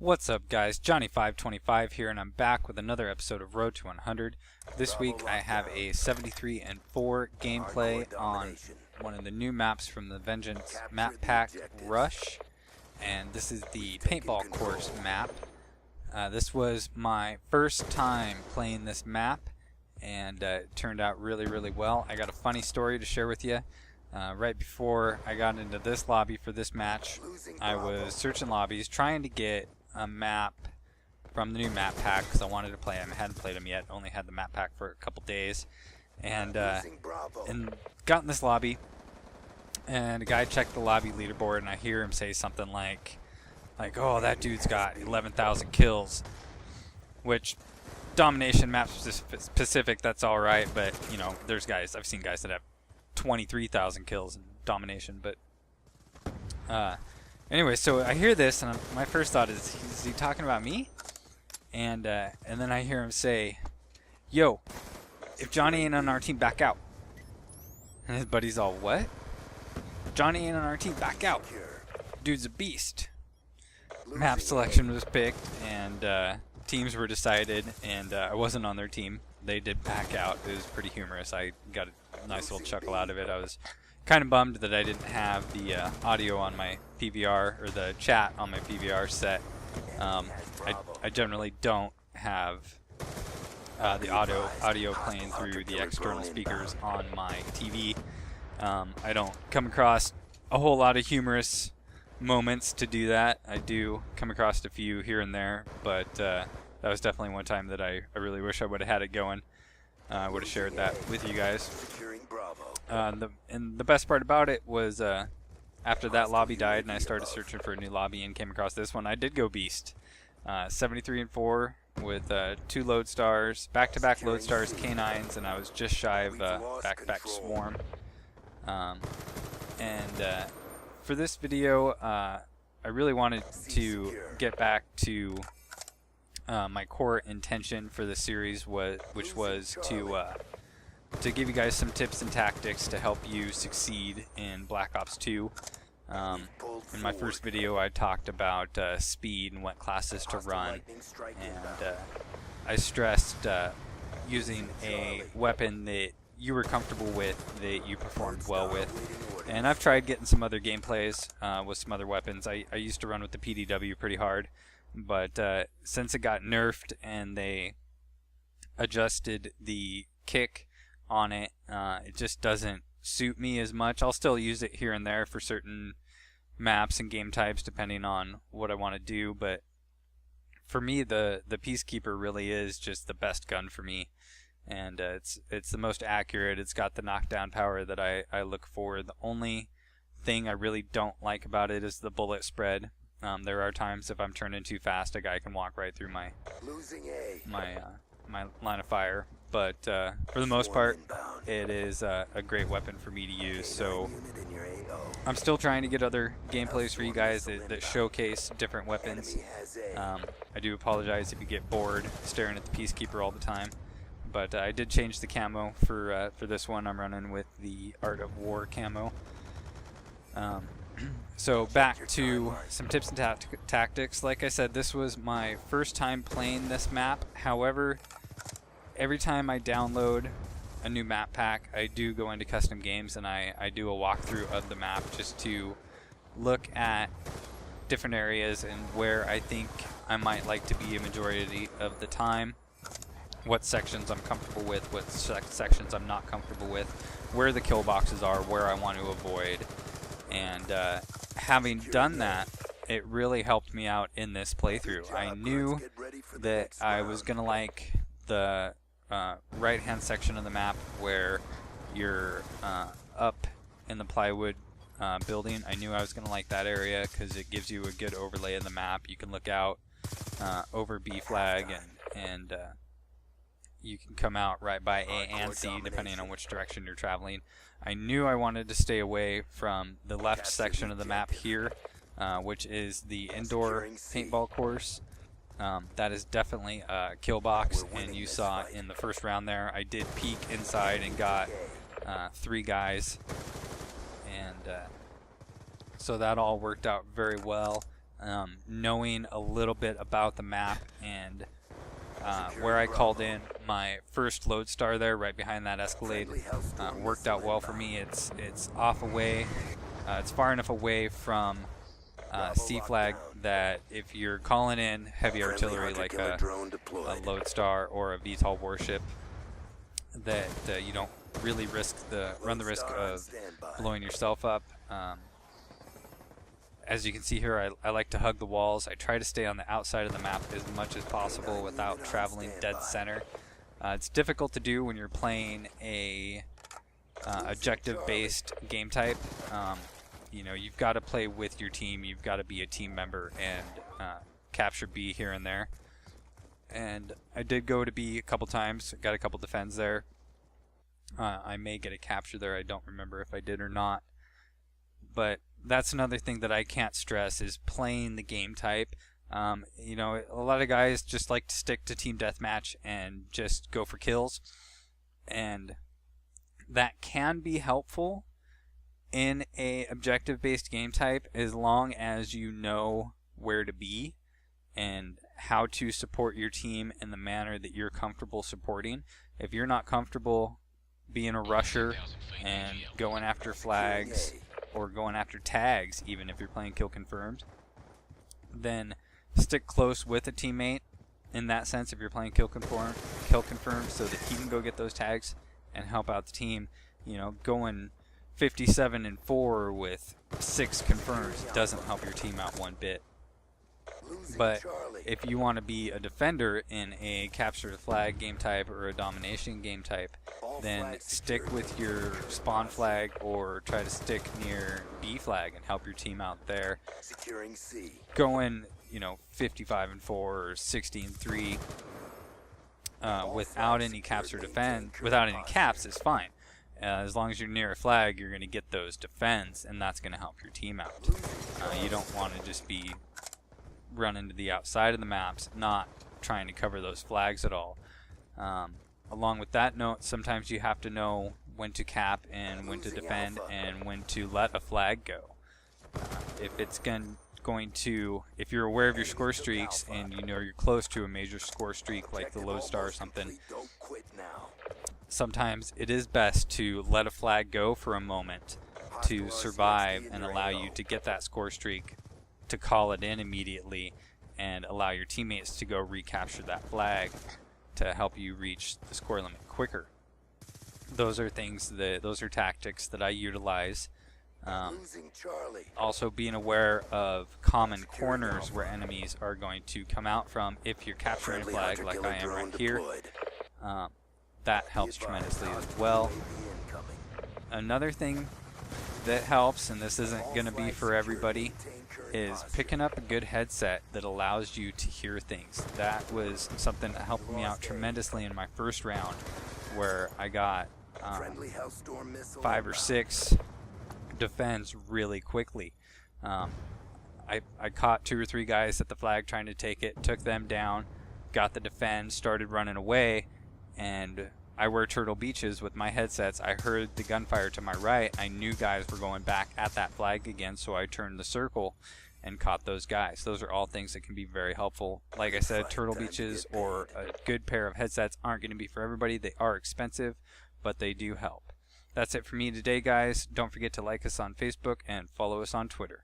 What's up, guys? Johnny525 here, and I'm back with another episode of Road to 100. This week I have a 73-4 gameplay on one of the new maps from the Vengeance map pack, Rush, and this is the paintball course map. This was my first time playing this map, and it turned out really well. I got a funny story to share with you. Right before I got into this lobby for this match, I was searching lobbies trying to get a map from the new map pack because I wanted to play them. I hadn't played them yet, only had the map pack for a couple days, and got in this lobby, and a guy checked the lobby leaderboard, and I hear him say something like oh, that dude's got 11,000 kills, which domination map specific, that's alright, but you know, there's guys, I've seen guys that have 23,000 kills in domination. But anyway, so I hear this, and my first thought is he talking about me? And then I hear him say, "Yo, if Johnny ain't on our team, back out." And his buddy's all, "What? Johnny ain't on our team, back out. Dude's a beast." Map selection was picked, and teams were decided, and I wasn't on their team. They did back out. It was pretty humorous. I got a nice little chuckle out of it. I was kind of bummed that I didn't have the audio on my PVR, or the chat on my PVR set. I generally don't have the audio playing through the external speakers on my TV. I don't come across a whole lot of humorous moments to do that. I do come across a few here and there, but that was definitely one time that I really wish I would have had it going. I would have shared that with you guys. And the best part about it was after that lobby died and I started searching for a new lobby and came across this one, I did go beast. 73-4 with 2 load-stars, back-to-back load-stars, K9s, and I was just shy of back-to-back swarm. For this video, I really wanted to get back to my core intention for the series, which was to give you guys some tips and tactics to help you succeed in Black Ops 2. In my first video, I talked about speed and what classes to run, and I stressed using a weapon that you were comfortable with, that you performed well with. And I've tried getting some other gameplays with some other weapons. I used to run with the PDW pretty hard, but since it got nerfed and they adjusted the kick on it, it just doesn't suit me as much. I'll still use it here and there for certain maps and game types depending on what I want to do, but for me the Peacekeeper really is just the best gun for me. And it's the most accurate. It's got the knockdown power that I look for. The only thing I really don't like about it is the bullet spread. There are times if I'm turning too fast, a guy can walk right through my line of fire. But for the most part, it is a great weapon for me to use. So I'm still trying to get other gameplays for you guys that showcase different weapons. I do apologize if you get bored staring at the Peacekeeper all the time. But I did change the camo for this one. I'm running with the Art of War camo. So back to some tips and tactics. Like I said, this was my first time playing this map. However, every time I download a new map pack, I do go into custom games and I do a walkthrough of the map just to look at different areas and where I think I might like to be a majority of the time. What sections I'm comfortable with, what sections I'm not comfortable with, where the kill boxes are, where I want to avoid. And having done that, it really helped me out in this playthrough. I knew that I was going to like the right-hand section of the map where you're up in the plywood building. I knew I was going to like that area because it gives you a good overlay of the map. You can look out over B flag, and you can come out right by A and C depending on which direction you're traveling. I knew I wanted to stay away from the left section of the map here, which is the indoor paintball course. That is definitely a kill box, and you saw in the first round there, I did peek inside and got 3 guys, and so that all worked out very well. knowing a little bit about the map and where I called in my first lodestar there, right behind that Escalade, worked out well for me. It's off away. It's far enough away from C flag that if you're calling in heavy artillery like a lodestar or a VTOL warship, that you don't really run the risk of blowing yourself up. As you can see here, I like to hug the walls. I try to stay on the outside of the map as much as possible without traveling dead center. It's difficult to do when you're playing a objective-based game type. You know, you've got to play with your team. You've got to be a team member and capture B here and there. And I did go to B a couple times. Got a couple defends there. I may get a capture there. I don't remember if I did or not. But that's another thing that I can't stress is playing the game type. You know, a lot of guys just like to stick to team deathmatch and just go for kills. And that can be helpful in a objective-based game type as long as you know where to be and how to support your team in the manner that you're comfortable supporting. If you're not comfortable being a rusher and going after flags or going after tags, even if you're playing kill confirmed, then stick close with a teammate in that sense if you're playing kill confirmed so that he can go get those tags and help out the team. You know, going 57-4 with 6 confirms doesn't help your team out one bit. But if you want to be a defender in a capture the flag game type or a domination game type, then stick with your spawn flag or try to stick near B flag and help your team out there. Going, you know, 55-4 or 60-3 without any caps or defend, without any caps is fine. As long as you're near a flag, you're going to get those defends, and that's going to help your team out. You don't want to just be running to the outside of the maps, not trying to cover those flags at all. Along with that note, sometimes you have to know when to cap and when to defend and when to let a flag go. If you're aware of your score streaks and you know you're close to a major score streak like the lodestar or something, sometimes it is best to let a flag go for a moment to survive and allow you to get that score streak, to call it in immediately and allow your teammates to go recapture that flag to help you reach the score limit quicker. Those are tactics that I utilize. Also being aware of common corners where enemies are going to come out from if you're capturing a flag like I am right here. That helps tremendously as well. Another thing that helps, and this isn't going to be for everybody, is picking up a good headset that allows you to hear things. That was something that helped me out tremendously in my first round, where I got 5 or 6 defends really quickly. I caught 2 or 3 guys at the flag trying to take it, took them down, got the defend, started running away, and I wear Turtle Beaches with my headsets. I heard the gunfire to my right. I knew guys were going back at that flag again, so I turned the circle and caught those guys. Those are all things that can be very helpful. Like I said, Turtle Beaches or a good pair of headsets aren't going to be for everybody. They are expensive, but they do help. That's it for me today, guys. Don't forget to like us on Facebook and follow us on Twitter.